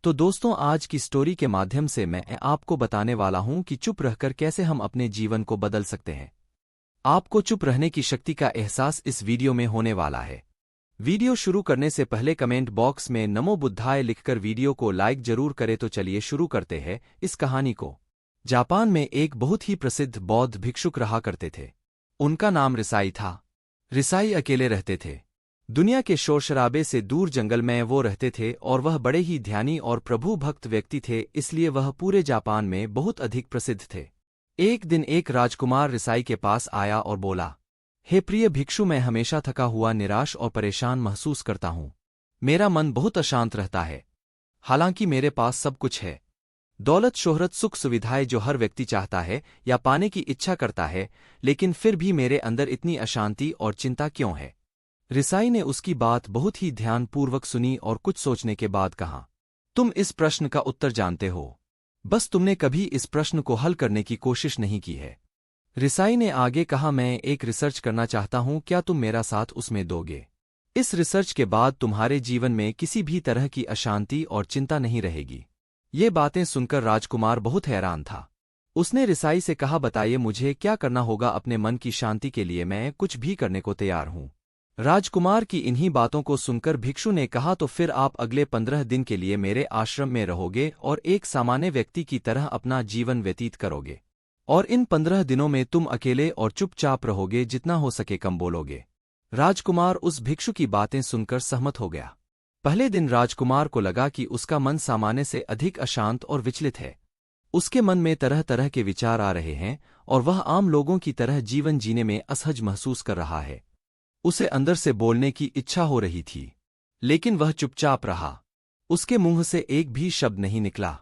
तो दोस्तों, आज की स्टोरी के माध्यम से मैं आपको बताने वाला हूं कि चुप रहकर कैसे हम अपने जीवन को बदल सकते हैं। आपको चुप रहने की शक्ति का एहसास इस वीडियो में होने वाला है। वीडियो शुरू करने से पहले कमेंट बॉक्स में नमो बुद्धाय लिखकर वीडियो को लाइक जरूर करें। तो चलिए शुरू करते हैं इस कहानी को। जापान में एक बहुत ही प्रसिद्ध बौद्ध भिक्षुक रहा करते थे। उनका नाम रिसाई था। रिसाई अकेले रहते थे। दुनिया के शोरशराबे से दूर जंगल में वो रहते थे और वह बड़े ही ध्यानी और प्रभु भक्त व्यक्ति थे, इसलिए वह पूरे जापान में बहुत अधिक प्रसिद्ध थे। एक दिन एक राजकुमार रिसाई के पास आया और बोला, हे प्रिय भिक्षु, मैं हमेशा थका हुआ, निराश और परेशान महसूस करता हूँ। मेरा मन बहुत अशांत रहता है। हालांकि मेरे पास सब कुछ है, दौलत, शोहरत, सुख सुविधाएं जो हर व्यक्ति चाहता है या पाने की इच्छा करता है, लेकिन फिर भी मेरे अंदर इतनी अशांति और चिंता क्यों है। रिसाई ने उसकी बात बहुत ही ध्यानपूर्वक सुनी और कुछ सोचने के बाद कहा, तुम इस प्रश्न का उत्तर जानते हो, बस तुमने कभी इस प्रश्न को हल करने की कोशिश नहीं की है। रिसाई ने आगे कहा, मैं एक रिसर्च करना चाहता हूं, क्या तुम मेरा साथ उसमें दोगे? इस रिसर्च के बाद तुम्हारे जीवन में किसी भी तरह की अशांति और चिंता नहीं रहेगी। ये बातें सुनकर राजकुमार बहुत हैरान था। उसने रिसाई से कहा, बताइए मुझे क्या करना होगा अपने मन की शांति के लिए, मैं कुछ भी करने को तैयार हूं। राजकुमार की इन्हीं बातों को सुनकर भिक्षु ने कहा, तो फिर आप अगले 15 दिन के लिए मेरे आश्रम में रहोगे और एक सामान्य व्यक्ति की तरह अपना जीवन व्यतीत करोगे। और इन 15 दिनों में तुम अकेले और चुपचाप रहोगे, जितना हो सके कम बोलोगे। राजकुमार उस भिक्षु की बातें सुनकर सहमत हो गया। पहले दिन राजकुमार को लगा कि उसका मन सामान्य से अधिक अशांत और विचलित है। उसके मन में तरह तरह के विचार आ रहे हैं और वह आम लोगों की तरह जीवन जीने में असहज महसूस कर रहा है। उसे अंदर से बोलने की इच्छा हो रही थी, लेकिन वह चुपचाप रहा। उसके मुंह से एक भी शब्द नहीं निकला,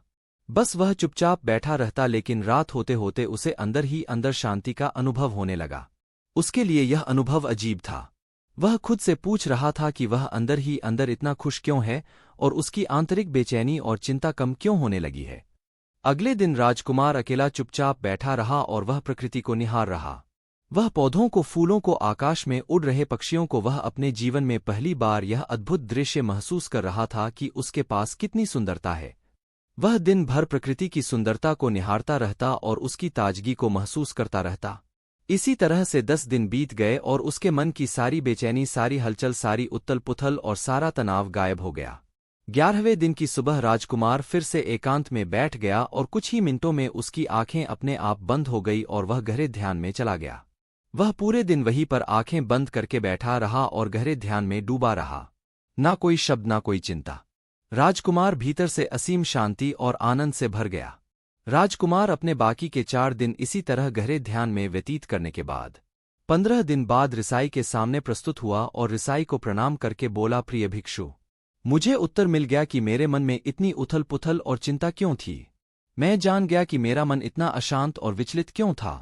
बस वह चुपचाप बैठा रहता। लेकिन रात होते होते उसे अंदर ही अंदर शांति का अनुभव होने लगा। उसके लिए यह अनुभव अजीब था। वह खुद से पूछ रहा था कि वह अंदर ही अंदर इतना खुश क्यों है और उसकी आंतरिक बेचैनी और चिंता कम क्यों होने लगी है। अगले दिन राजकुमार अकेला चुपचाप बैठा रहा और वह प्रकृति को निहार रहा। वह पौधों को, फूलों को, आकाश में उड़ रहे पक्षियों को। वह अपने जीवन में पहली बार यह अद्भुत दृश्य महसूस कर रहा था कि उसके पास कितनी सुंदरता है। वह दिन भर प्रकृति की सुंदरता को निहारता रहता और उसकी ताजगी को महसूस करता रहता। इसी तरह से 10 दिन बीत गए और उसके मन की सारी बेचैनी, सारी हलचल, सारी उथल पुथल और सारा तनाव गायब हो गया। 11वें दिन की सुबह राजकुमार फिर से एकांत में बैठ गया और कुछ ही मिनटों में उसकी आंखें अपने आप बंद हो गई और वह गहरे ध्यान में चला गया। वह पूरे दिन वहीं पर आंखें बंद करके बैठा रहा और गहरे ध्यान में डूबा रहा। ना कोई शब्द, ना कोई चिंता। राजकुमार भीतर से असीम शांति और आनंद से भर गया। राजकुमार अपने बाकी के 4 दिन इसी तरह गहरे ध्यान में व्यतीत करने के बाद 15 दिन बाद रिसाई के सामने प्रस्तुत हुआ और रिसाई को प्रणाम करके बोला, प्रिय भिक्षु, मुझे उत्तर मिल गया कि मेरे मन में इतनी उथल पुथल और चिंता क्यों थी। मैं जान गया कि मेरा मन इतना अशांत और विचलित क्यों था।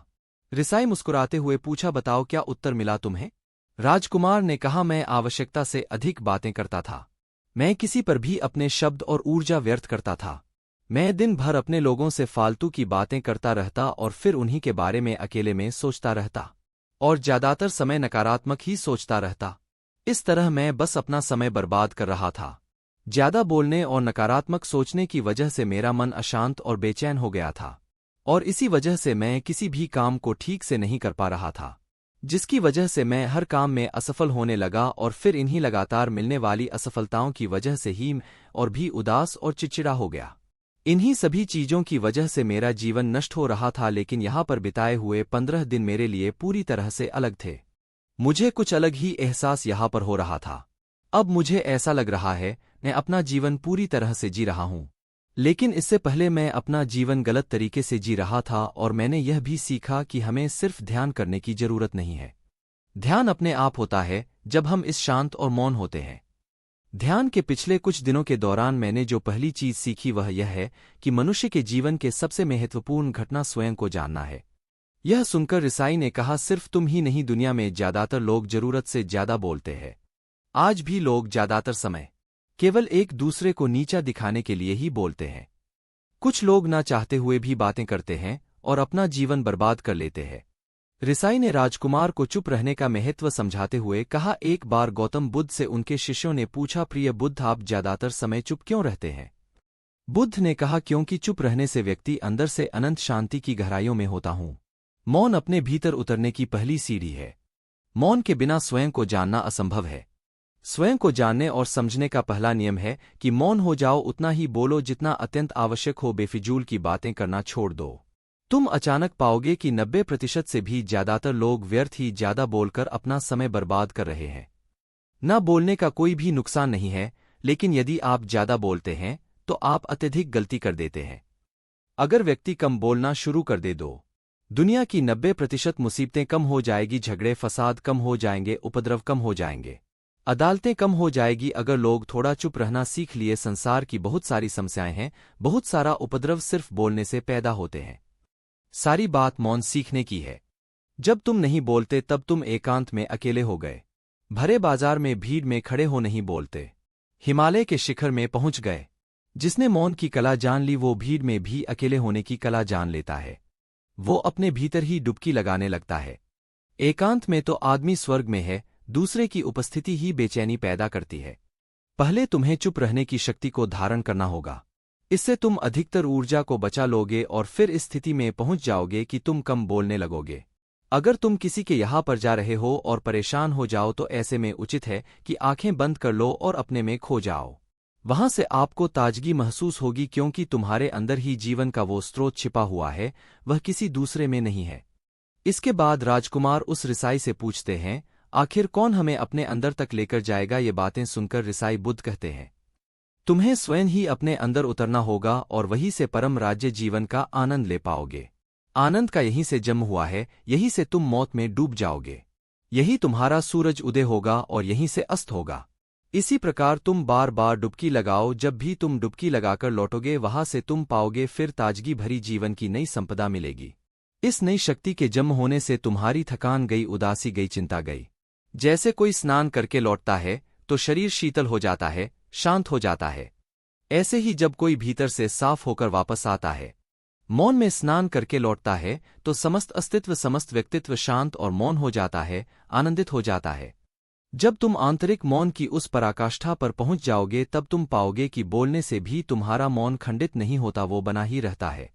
रिसाई मुस्कुराते हुए पूछा, बताओ क्या उत्तर मिला तुम्हें? राजकुमार ने कहा, मैं आवश्यकता से अधिक बातें करता था। मैं किसी पर भी अपने शब्द और ऊर्जा व्यर्थ करता था। मैं दिन भर अपने लोगों से फालतू की बातें करता रहता और फिर उन्हीं के बारे में अकेले में सोचता रहता और ज्यादातर समय नकारात्मक ही सोचता रहता। इस तरह मैं बस अपना समय बर्बाद कर रहा था। ज्यादा बोलने और नकारात्मक सोचने की वजह से मेरा मन अशांत और बेचैन हो गया था और इसी वजह से मैं किसी भी काम को ठीक से नहीं कर पा रहा था, जिसकी वजह से मैं हर काम में असफल होने लगा और फिर इन्हीं लगातार मिलने वाली असफलताओं की वजह से ही और भी उदास और चिड़चिड़ा हो गया। इन्हीं सभी चीजों की वजह से मेरा जीवन नष्ट हो रहा था। लेकिन यहाँ पर बिताए हुए 15 दिन मेरे लिए पूरी तरह से अलग थे। मुझे कुछ अलग ही एहसास यहाँ पर हो रहा था। अब मुझे ऐसा लग रहा है मैं अपना जीवन पूरी तरह से जी रहा हूँ, लेकिन इससे पहले मैं अपना जीवन गलत तरीके से जी रहा था। और मैंने यह भी सीखा कि हमें सिर्फ ध्यान करने की जरूरत नहीं है। ध्यान अपने आप होता है जब हम इस शांत और मौन होते हैं। ध्यान के पिछले कुछ दिनों के दौरान मैंने जो पहली चीज सीखी वह यह है कि मनुष्य के जीवन के सबसे महत्वपूर्ण घटना स्वयं को जानना है। यह सुनकर रिसाई ने कहा, सिर्फ तुम ही नहीं, दुनिया में ज्यादातर लोग जरूरत से ज्यादा बोलते हैं। आज भी लोग ज्यादातर समय केवल एक दूसरे को नीचा दिखाने के लिए ही बोलते हैं। कुछ लोग ना चाहते हुए भी बातें करते हैं और अपना जीवन बर्बाद कर लेते हैं। रिसाई ने राजकुमार को चुप रहने का महत्व समझाते हुए कहा, एक बार गौतम बुद्ध से उनके शिष्यों ने पूछा, प्रिय बुद्ध, आप ज्यादातर समय चुप क्यों रहते हैं? बुद्ध ने कहा, क्योंकि चुप रहने से व्यक्ति अंदर से अनंत शांति की गहराइयों में होता हूँ। मौन अपने भीतर उतरने की पहली सीढ़ी है। मौन के बिना स्वयं को जानना असंभव है। स्वयं को जानने और समझने का पहला नियम है कि मौन हो जाओ, उतना ही बोलो जितना अत्यंत आवश्यक हो, बेफिजूल की बातें करना छोड़ दो। तुम अचानक पाओगे कि 90% से भी ज्यादातर लोग व्यर्थ ही ज्यादा बोलकर अपना समय बर्बाद कर रहे हैं। न बोलने का कोई भी नुकसान नहीं है, लेकिन यदि आप ज्यादा बोलते हैं तो आप अत्यधिक गलती कर देते हैं। अगर व्यक्ति कम बोलना शुरू कर दे दो, दुनिया की 90% मुसीबतें कम हो जाएगी, झगड़े फसाद कम हो जाएंगे, उपद्रव कम हो जाएंगे, अदालतें कम हो जाएगी। अगर लोग थोड़ा चुप रहना सीख लिए, संसार की बहुत सारी समस्याएं हैं, बहुत सारा उपद्रव सिर्फ बोलने से पैदा होते हैं। सारी बात मौन सीखने की है। जब तुम नहीं बोलते तब तुम एकांत में अकेले हो गए। भरे बाजार में भीड़ में खड़े हो नहीं बोलते, हिमालय के शिखर में पहुंच गए। जिसने मौन की कला जान ली वो भीड़ में भी अकेले होने की कला जान लेता है। वो अपने भीतर ही डुबकी लगाने लगता है। एकांत में तो आदमी स्वर्ग में है, दूसरे की उपस्थिति ही बेचैनी पैदा करती है। पहले तुम्हें चुप रहने की शक्ति को धारण करना होगा। इससे तुम अधिकतर ऊर्जा को बचा लोगे और फिर इस स्थिति में पहुंच जाओगे कि तुम कम बोलने लगोगे। अगर तुम किसी के यहाँ पर जा रहे हो और परेशान हो जाओ तो ऐसे में उचित है कि आंखें बंद कर लो और अपने में खो जाओ। वहां से आपको ताजगी महसूस होगी, क्योंकि तुम्हारे अंदर ही जीवन का वो स्रोत छिपा हुआ है, वह किसी दूसरे में नहीं है। इसके बाद राजकुमार उस रिसाई से पूछते हैं, आखिर कौन हमें अपने अंदर तक लेकर जाएगा? ये बातें सुनकर रिसाई बुद्ध कहते हैं, तुम्हें स्वयं ही अपने अंदर उतरना होगा और वहीं से परम राज्य जीवन का आनंद ले पाओगे। आनंद का यहीं से जन्म हुआ है, यहीं से तुम मौत में डूब जाओगे। यही तुम्हारा सूरज उदय होगा और यहीं से अस्त होगा। इसी प्रकार तुम बार बार डुबकी लगाओ। जब भी तुम डुबकी लगाकर लौटोगे वहां से तुम पाओगे फिर ताजगी भरी जीवन की नई संपदा मिलेगी। इस नई शक्ति के जन्म होने से तुम्हारी थकान गई, उदासी गई, चिंता गई। जैसे कोई स्नान करके लौटता है तो शरीर शीतल हो जाता है, शांत हो जाता है। ऐसे ही जब कोई भीतर से साफ होकर वापस आता है, मौन में स्नान करके लौटता है, तो समस्त अस्तित्व, समस्त व्यक्तित्व शांत और मौन हो जाता है, आनंदित हो जाता है। जब तुम आंतरिक मौन की उस पराकाष्ठा पर पहुंच जाओगे तब तुम पाओगे कि बोलने से भी तुम्हारा मौन खंडित नहीं होता, वो बना ही रहता है।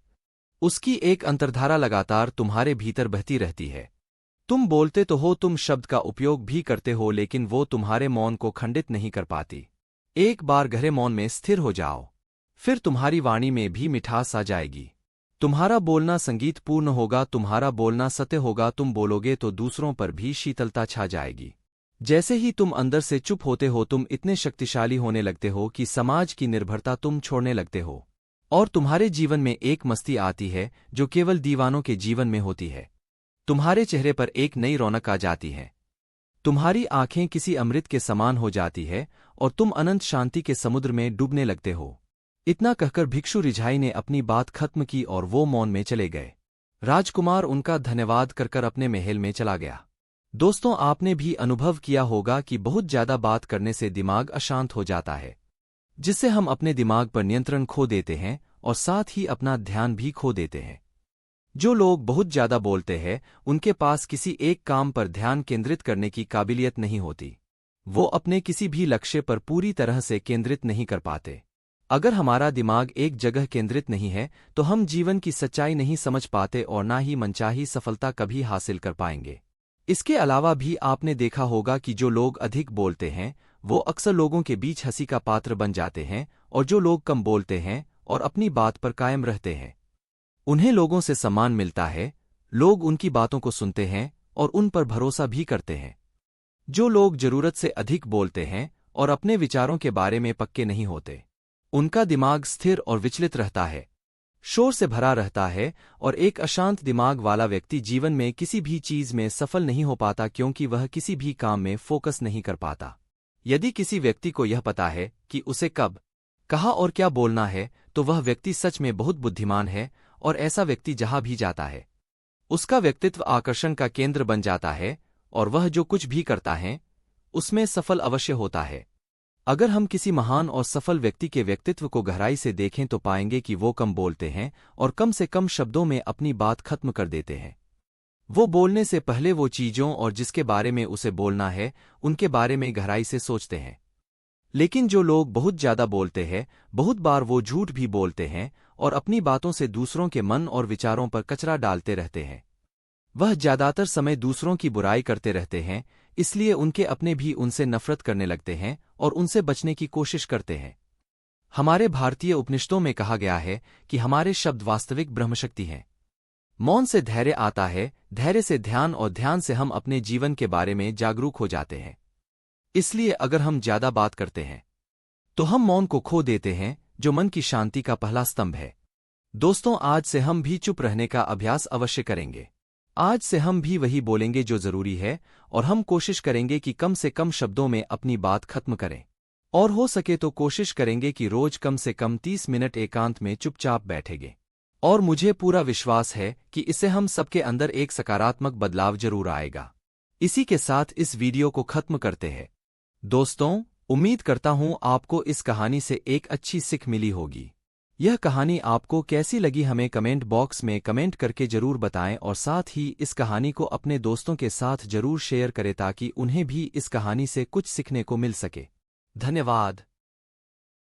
उसकी एक अंतर्धारा लगातार तुम्हारे भीतर बहती रहती है। तुम बोलते तो हो, तुम शब्द का उपयोग भी करते हो, लेकिन वो तुम्हारे मौन को खंडित नहीं कर पाती। एक बार गहरे मौन में स्थिर हो जाओ, फिर तुम्हारी वाणी में भी मिठास आ जाएगी। तुम्हारा बोलना संगीत पूर्ण होगा, तुम्हारा बोलना सत्य होगा। तुम बोलोगे तो दूसरों पर भी शीतलता छा जाएगी। जैसे ही तुम अंदर से चुप होते हो, तुम इतने शक्तिशाली होने लगते हो कि समाज की निर्भरता तुम छोड़ने लगते हो और तुम्हारे जीवन में एक मस्ती आती है जो केवल दीवानों के जीवन में होती है। तुम्हारे चेहरे पर एक नई रौनक आ जाती है, तुम्हारी आंखें किसी अमृत के समान हो जाती है और तुम अनंत शांति के समुद्र में डूबने लगते हो। इतना कहकर भिक्षु रिझाई ने अपनी बात खत्म की और वो मौन में चले गए। राजकुमार उनका धन्यवाद कर अपने महल में चला गया। दोस्तों, आपने भी अनुभव किया होगा कि बहुत ज्यादा बात करने से दिमाग अशांत हो जाता है, जिससे हम अपने दिमाग पर नियंत्रण खो देते हैं और साथ ही अपना ध्यान भी खो देते हैं। जो लोग बहुत ज्यादा बोलते हैं उनके पास किसी एक काम पर ध्यान केंद्रित करने की काबिलियत नहीं होती। वो अपने किसी भी लक्ष्य पर पूरी तरह से केंद्रित नहीं कर पाते। अगर हमारा दिमाग एक जगह केंद्रित नहीं है तो हम जीवन की सच्चाई नहीं समझ पाते और ना ही मनचाही सफलता कभी हासिल कर पाएंगे। इसके अलावा भी आपने देखा होगा कि जो लोग अधिक बोलते हैं वो अक्सर लोगों के बीच हंसी का पात्र बन जाते हैं, और जो लोग कम बोलते हैं और अपनी बात पर कायम रहते हैं उन्हें लोगों से सम्मान मिलता है। लोग उनकी बातों को सुनते हैं और उन पर भरोसा भी करते हैं। जो लोग जरूरत से अधिक बोलते हैं और अपने विचारों के बारे में पक्के नहीं होते, उनका दिमाग स्थिर और विचलित रहता है, शोर से भरा रहता है, और एक अशांत दिमाग वाला व्यक्ति जीवन में किसी भी चीज में सफल नहीं हो पाता, क्योंकि वह किसी भी काम में फोकस नहीं कर पाता। यदि किसी व्यक्ति को यह पता है कि उसे कब, कहाँ और क्या बोलना है, तो वह व्यक्ति सच में बहुत बुद्धिमान है, और ऐसा व्यक्ति जहां भी जाता है उसका व्यक्तित्व आकर्षण का केंद्र बन जाता है और वह जो कुछ भी करता है उसमें सफल अवश्य होता है। अगर हम किसी महान और सफल व्यक्ति के व्यक्तित्व को गहराई से देखें तो पाएंगे कि वो कम बोलते हैं और कम से कम शब्दों में अपनी बात खत्म कर देते हैं। वो बोलने से पहले वो चीजों और जिसके बारे में उसे बोलना है उनके बारे में गहराई से सोचते हैं। लेकिन जो लोग बहुत ज्यादा बोलते हैं, बहुत बार वो झूठ भी बोलते हैं और अपनी बातों से दूसरों के मन और विचारों पर कचरा डालते रहते हैं। वह ज्यादातर समय दूसरों की बुराई करते रहते हैं, इसलिए उनके अपने भी उनसे नफरत करने लगते हैं और उनसे बचने की कोशिश करते हैं। हमारे भारतीय उपनिषदों में कहा गया है कि हमारे शब्द वास्तविक ब्रह्मशक्ति हैं। मौन से धैर्य आता है, धैर्य से ध्यान और ध्यान से हम अपने जीवन के बारे में जागरूक हो जाते हैं। इसलिए अगर हम ज्यादा बात करते हैं तो हम मौन को खो देते हैं, जो मन की शांति का पहला स्तंभ है। दोस्तों, आज से हम भी चुप रहने का अभ्यास अवश्य करेंगे। आज से हम भी वही बोलेंगे जो जरूरी है और हम कोशिश करेंगे कि कम से कम शब्दों में अपनी बात खत्म करें। और हो सके तो कोशिश करेंगे कि रोज कम से कम 30 मिनट एकांत में चुपचाप बैठेंगे। और मुझे पूरा विश्वास है कि इससे हम सबके अंदर एक सकारात्मक बदलाव जरूर आएगा। इसी के साथ इस वीडियो को खत्म करते हैं। दोस्तों, उम्मीद करता हूं आपको इस कहानी से एक अच्छी सीख मिली होगी। यह कहानी आपको कैसी लगी हमें कमेंट बॉक्स में कमेंट करके जरूर बताएं और साथ ही इस कहानी को अपने दोस्तों के साथ जरूर शेयर करें ताकि उन्हें भी इस कहानी से कुछ सीखने को मिल सके। धन्यवाद।